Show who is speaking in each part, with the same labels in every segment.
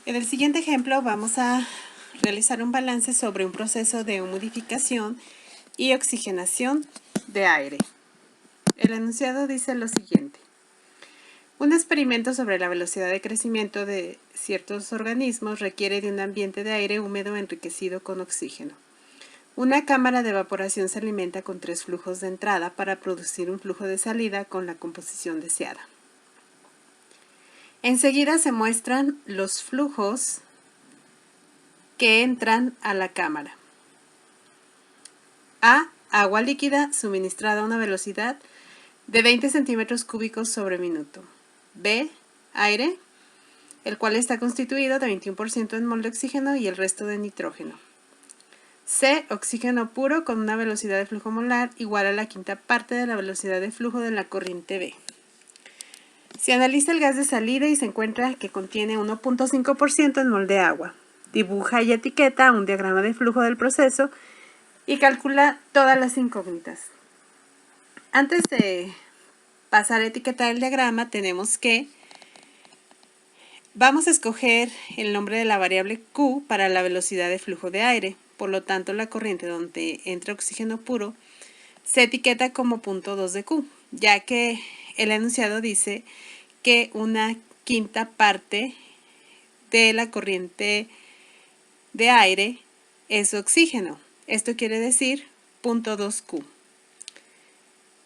Speaker 1: En el siguiente ejemplo vamos a realizar un balance sobre un proceso de humidificación y oxigenación de aire. El enunciado dice lo siguiente. Un experimento sobre la velocidad de crecimiento de ciertos organismos requiere de un ambiente de aire húmedo enriquecido con oxígeno. Una cámara de evaporación se alimenta con 3 flujos de entrada para producir un flujo de salida con la composición deseada. Enseguida se muestran los flujos que entran a la cámara. A. Agua líquida suministrada a una velocidad de 20 centímetros cúbicos sobre minuto. B. Aire, el cual está constituido de 21% en mol de oxígeno y el resto de nitrógeno. C. Oxígeno puro con una velocidad de flujo molar igual a la quinta parte de la velocidad de flujo de la corriente B. Se analiza el gas de salida y se encuentra que contiene 1.5% en mol de agua. Dibuja y etiqueta un diagrama de flujo del proceso y calcula todas las incógnitas. Antes de pasar a etiquetar el diagrama, vamos a escoger el nombre de la variable Q para la velocidad de flujo de aire. Por lo tanto, la corriente donde entra oxígeno puro se etiqueta como punto 2 de Q, ya que el enunciado dice que una quinta parte de la corriente de aire es oxígeno. Esto quiere decir punto 2Q.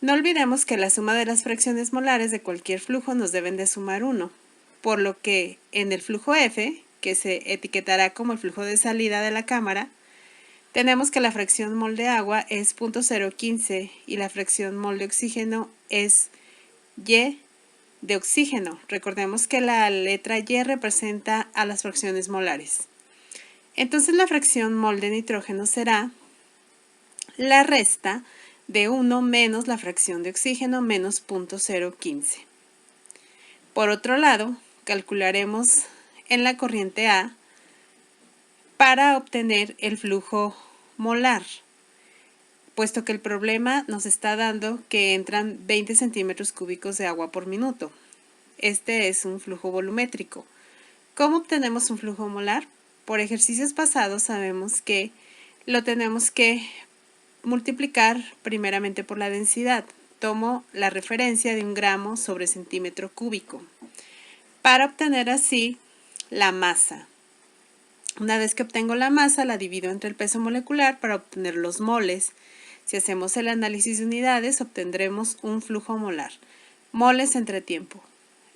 Speaker 1: No olvidemos que la suma de las fracciones molares de cualquier flujo nos deben de sumar 1, por lo que en el flujo F, que se etiquetará como el flujo de salida de la cámara, tenemos que la fracción mol de agua es 0.015 y la fracción mol de oxígeno es Y de oxígeno. Recordemos que la letra Y representa a las fracciones molares. Entonces la fracción mol de nitrógeno será la resta de 1 menos la fracción de oxígeno menos 0.015. Por otro lado, calcularemos en la corriente A para obtener el flujo molar, puesto que el problema nos está dando que entran 20 centímetros cúbicos de agua por minuto. Este es un flujo volumétrico. ¿Cómo obtenemos un flujo molar? Por ejercicios pasados sabemos que lo tenemos que multiplicar primeramente por la densidad. Tomo la referencia de 1 gramo sobre centímetro cúbico para obtener así la masa. Una vez que obtengo la masa, la divido entre el peso molecular para obtener los moles. Si hacemos el análisis de unidades, obtendremos un flujo molar. Moles entre tiempo.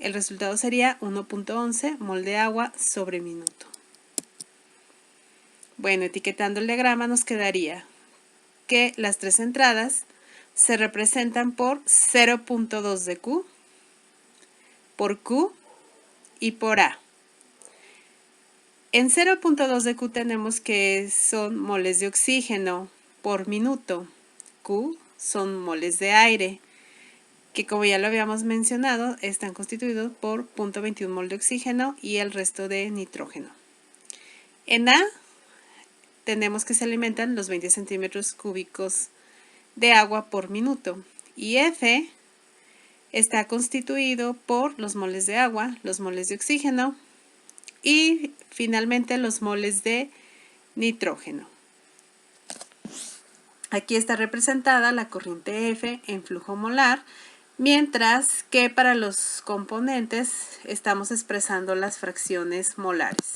Speaker 1: El resultado sería 1.11 mol de agua sobre minuto. Bueno, etiquetando el diagrama nos quedaría que las 3 entradas se representan por 0.2 de Q, por Q y por A. En 0.2 de Q tenemos que son moles de oxígeno por minuto. Q son moles de aire, que como ya lo habíamos mencionado, están constituidos por 0.21 mol de oxígeno y el resto de nitrógeno. En A tenemos que se alimentan los 20 centímetros cúbicos de agua por minuto. Y F está constituido por los moles de agua, los moles de oxígeno y finalmente los moles de nitrógeno. Aquí está representada la corriente F en flujo molar, mientras que para los componentes estamos expresando las fracciones molares.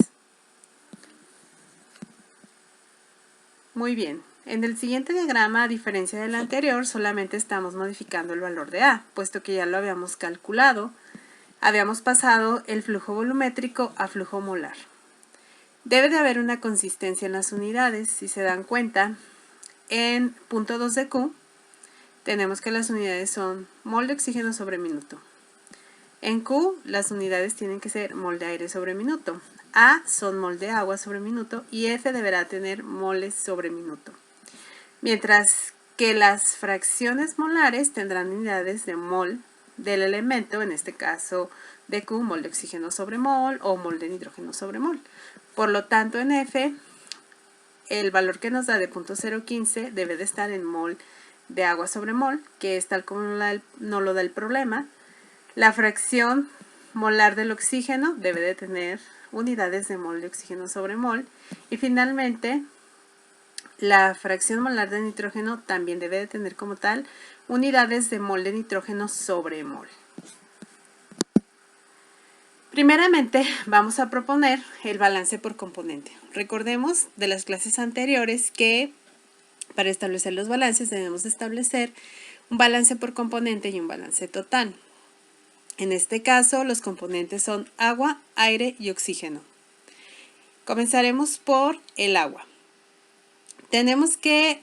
Speaker 1: Muy bien, en el siguiente diagrama, a diferencia del anterior, solamente estamos modificando el valor de A, puesto que ya lo habíamos calculado. Habíamos pasado el flujo volumétrico a flujo molar. Debe de haber una consistencia en las unidades. Si se dan cuenta, en punto 2 de Q tenemos que las unidades son mol de oxígeno sobre minuto. En Q las unidades tienen que ser mol de aire sobre minuto. A son mol de agua sobre minuto y F deberá tener moles sobre minuto. Mientras que las fracciones molares tendrán unidades de mol del elemento, en este caso de Q, mol de oxígeno sobre mol o mol de nitrógeno sobre mol. Por lo tanto, en F, el valor que nos da de 0.015 debe de estar en mol de agua sobre mol, que es tal como no lo da el problema. La fracción molar del oxígeno debe de tener unidades de mol de oxígeno sobre mol. Y finalmente, la fracción molar de nitrógeno también debe de tener como tal unidades de mol de nitrógeno sobre mol. Primeramente, vamos a proponer el balance por componente. Recordemos de las clases anteriores que para establecer los balances debemos de establecer un balance por componente y un balance total. En este caso, los componentes son agua, aire y oxígeno. Comenzaremos por el agua. Tenemos que,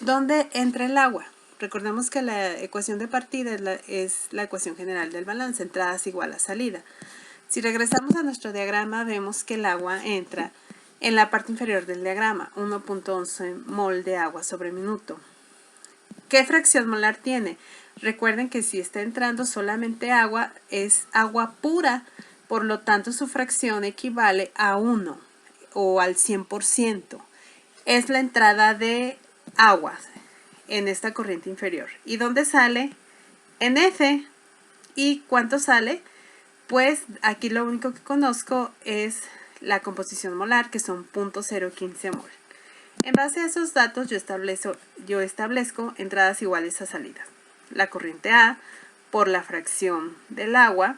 Speaker 1: ¿dónde entra el agua? Recordemos que la ecuación de partida es la ecuación general del balance, entradas igual a salida. Si regresamos a nuestro diagrama, vemos que el agua entra en la parte inferior del diagrama, 1.11 mol de agua sobre minuto. ¿Qué fracción molar tiene? Recuerden que si está entrando solamente agua, es agua pura, por lo tanto su fracción equivale a 1 o al 100%. Es la entrada de agua en esta corriente inferior. ¿Y dónde sale? En F. ¿Y cuánto sale? Pues aquí lo único que conozco es la composición molar, que son 0.015 mol. En base a esos datos yo establezco entradas iguales a salidas. La corriente A por la fracción del agua,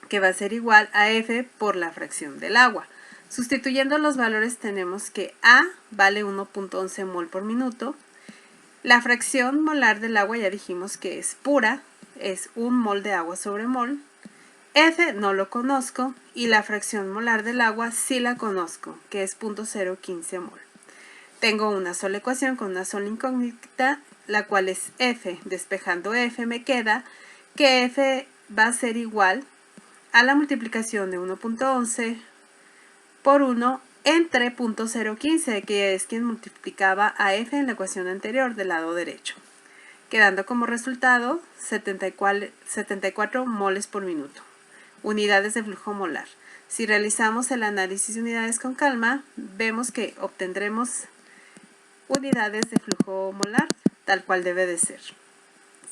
Speaker 1: que va a ser igual a F por la fracción del agua. Sustituyendo los valores tenemos que A vale 1.11 mol por minuto. La fracción molar del agua ya dijimos que es pura, es 1 mol de agua sobre mol. F no lo conozco y la fracción molar del agua sí la conozco, que es 0.015 mol. Tengo una sola ecuación con una sola incógnita, la cual es F. Despejando F me queda que F va a ser igual a la multiplicación de 1.11 por 1 entre 0.015, que es quien multiplicaba a F en la ecuación anterior del lado derecho, quedando como resultado 74 moles por minuto, unidades de flujo molar. Si realizamos el análisis de unidades con calma, vemos que obtendremos unidades de flujo molar, tal cual debe de ser.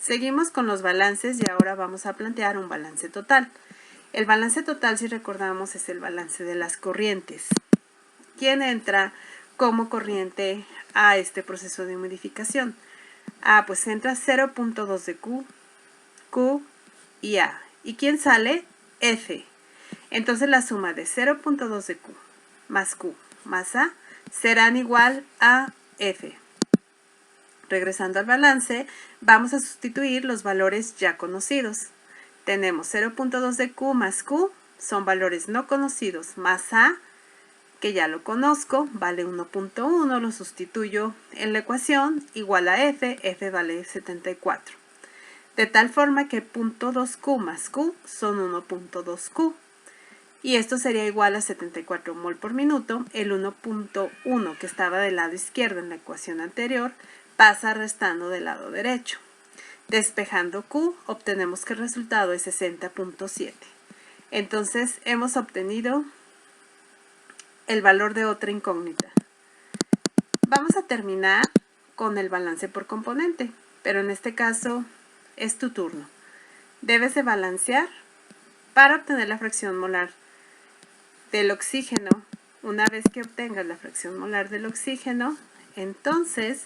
Speaker 1: Seguimos con los balances y ahora vamos a plantear un balance total. El balance total, si recordamos, es el balance de las corrientes. ¿Quién entra como corriente a este proceso de humidificación? Pues entra 0.2 de Q y A. ¿Y quién sale? F. Entonces la suma de 0.2 de Q más A serán igual a F. Regresando al balance, vamos a sustituir los valores ya conocidos. Tenemos 0.2 de Q más Q, son valores no conocidos, más A, que ya lo conozco, vale 1.1, lo sustituyo en la ecuación, igual a F, F vale 74. De tal forma que 0.2Q más Q son 1.2Q. Y esto sería igual a 74 mol por minuto. El 1.1 que estaba del lado izquierdo en la ecuación anterior pasa restando del lado derecho. Despejando Q, obtenemos que el resultado es 60.7. Entonces hemos obtenido el valor de otra incógnita. Vamos a terminar con el balance por componente, pero en este caso es tu turno. Debes de balancear para obtener la fracción molar del oxígeno. Una vez que obtengas la fracción molar del oxígeno, entonces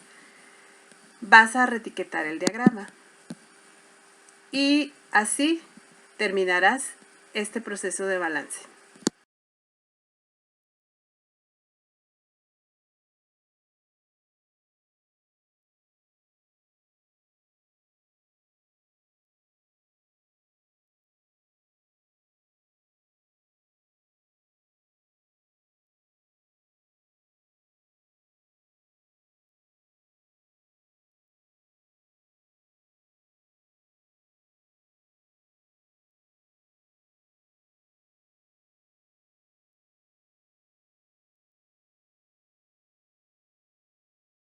Speaker 1: vas a reetiquetar el diagrama. Y así terminarás este proceso de balance.